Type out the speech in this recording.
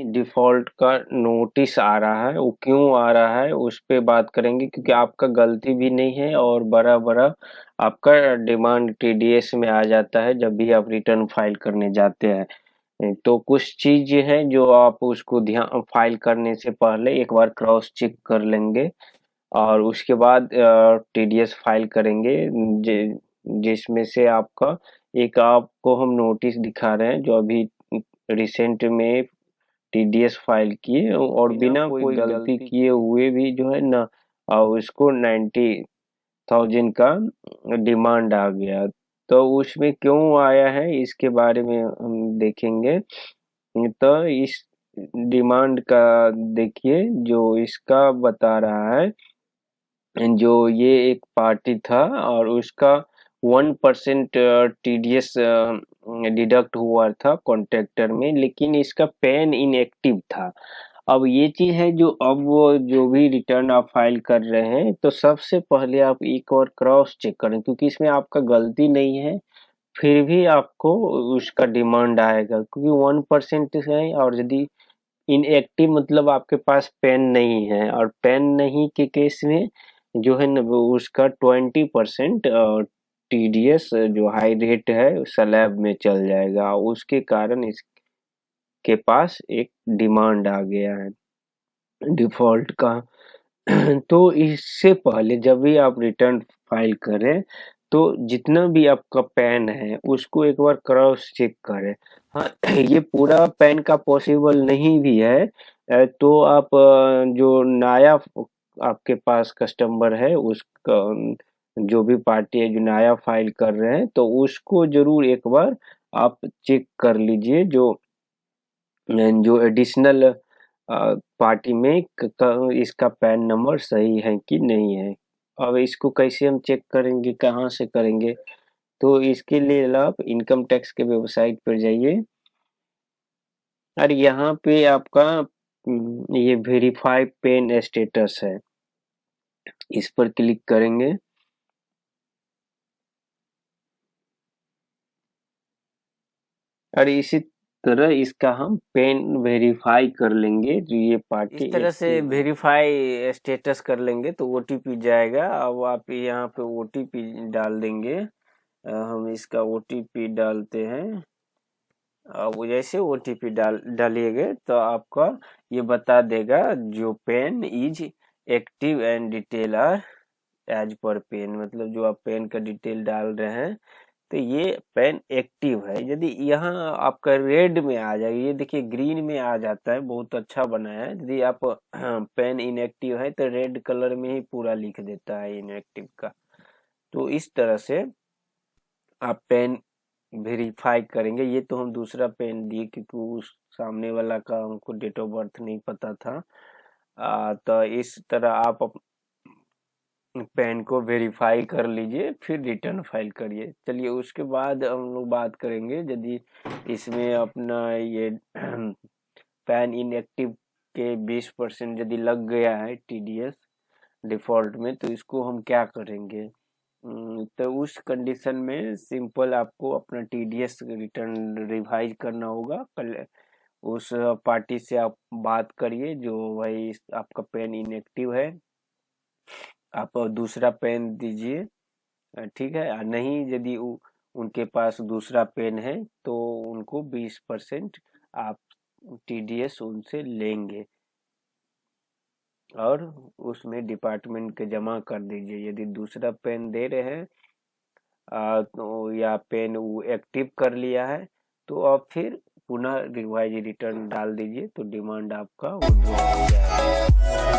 Default का notice आ रहा है, वो क्यों आ रहा है उस पे बात करेंगे, क्योंकि आपका गलती भी नहीं है और बड़ा-बड़ा आपका डिमांड टीडीएस में आ जाता है जब भी आप रिटर्न फाइल करने जाते हैं। तो कुछ चीज़ है जो आप उसको ध्यान फाइल करने से पहले एक बार क्रॉस चेक कर लेंगे और उसके बाद टीडीएस फाइल करेंगे, जिसमें से आपका एक आपको हम नोटिस दिखा रहे हैं जो अभी रिसेंट में टीडीएस फाइल किए और बिना कोई गलती किए हुए भी जो है ना उसको 90,000 का डिमांड आ गया। तो उसमें क्यों आया है इसके बारे में हम देखेंगे। तो इस डिमांड का देखिए जो इसका बता रहा है, जो ये एक पार्टी था और उसका 1% टीडीएस डिडक्ट हुआ था कॉन्ट्रैक्टर में, लेकिन इसका पैन इनएक्टिव था। अब ये चीज है जो अब वो जो भी रिटर्न आप फाइल कर रहे हैं तो सबसे पहले आप एक और क्रॉस चेक करें, क्योंकि इसमें आपका गलती नहीं है फिर भी आपको उसका डिमांड आएगा, क्योंकि 1% है और यदि इनएक्टिव मतलब आपके पास पेन नहीं है और पेन नहीं के केस में जो है ना वो उसका 20% टीडीएस जो हाई रेट है स्लैब में चल जाएगा, उसके कारण इसके पास एक डिमांड आ गया है डिफॉल्ट का। तो इससे पहले जब भी आप रिटर्न फाइल करें तो जितना भी आपका पैन है उसको एक बार क्रॉस चेक करें। हाँ, ये पूरा पैन का पॉसिबल नहीं भी है तो आप जो नया आपके पास कस्टमर है उसका जो भी पार्टी है जो नया फाइल कर रहे हैं तो उसको जरूर एक बार आप चेक कर लीजिए जो जो एडिशनल पार्टी में इसका पैन नंबर सही है कि नहीं है। अब इसको कैसे हम चेक करेंगे, कहाँ से करेंगे, तो इसके लिए आप इनकम टैक्स के वेबसाइट पर जाइए और यहाँ पे आपका ये वेरीफाई पेन स्टेटस है, इस पर क्लिक करेंगे और इसी तरह इसका हम पेन वेरीफाई कर लेंगे जो ये पार्टी इस तरह से वेरीफाई स्टेटस कर लेंगे तो ओटीपी जाएगा। अब आप यहाँ पे ओटीपी डाल देंगे। हम इसका ओटीपी डालते हैं। अब जैसे ओटीपी डालिएगा तो आपका ये बता देगा जो pen is active and detail are as per pen, मतलब जो आप पेन का डिटेल डाल रहे हैं तो ये पेन एक्टिव है। यदि यहाँ आपका रेड में आ जाए, ये देखिए ग्रीन में आ जाता है, बहुत अच्छा बना है। यदि आप पेन इनएक्टिव है तो रेड कलर में ही पूरा लिख देता है इनएक्टिव का। तो इस तरह से आप पेन वेरीफाई करेंगे। ये तो हम दूसरा पेन दिए क्योंकि उस सामने वाला का हमको डेट ऑफ बर्थ नहीं पता था। तो इस तरह आप पैन को वेरीफाई कर लीजिए फिर रिटर्न फाइल करिए। चलिए उसके बाद हम लोग बात करेंगे यदि इसमें अपना ये पैन इनएक्टिव के 20% यदि लग गया है टीडीएस डिफॉल्ट में तो इसको हम क्या करेंगे। तो उस कंडीशन में सिंपल आपको अपना टीडीएस रिटर्न रिवाइज करना होगा। कल उस पार्टी से आप बात करिए जो भाई आपका पेन इनएक्टिव है, आप दूसरा पेन दीजिए, ठीक है। नहीं यदि उनके पास दूसरा पेन है तो उनको 20% आप टीडीएस उनसे लेंगे और उसमें डिपार्टमेंट के जमा कर दीजिए। यदि दूसरा पेन दे रहे हैं तो या पेन वो एक्टिव कर लिया है तो आप फिर पुनः रिवाइज रिटर्न डाल दीजिए तो डिमांड आपका विड्रॉ हो जाएगा।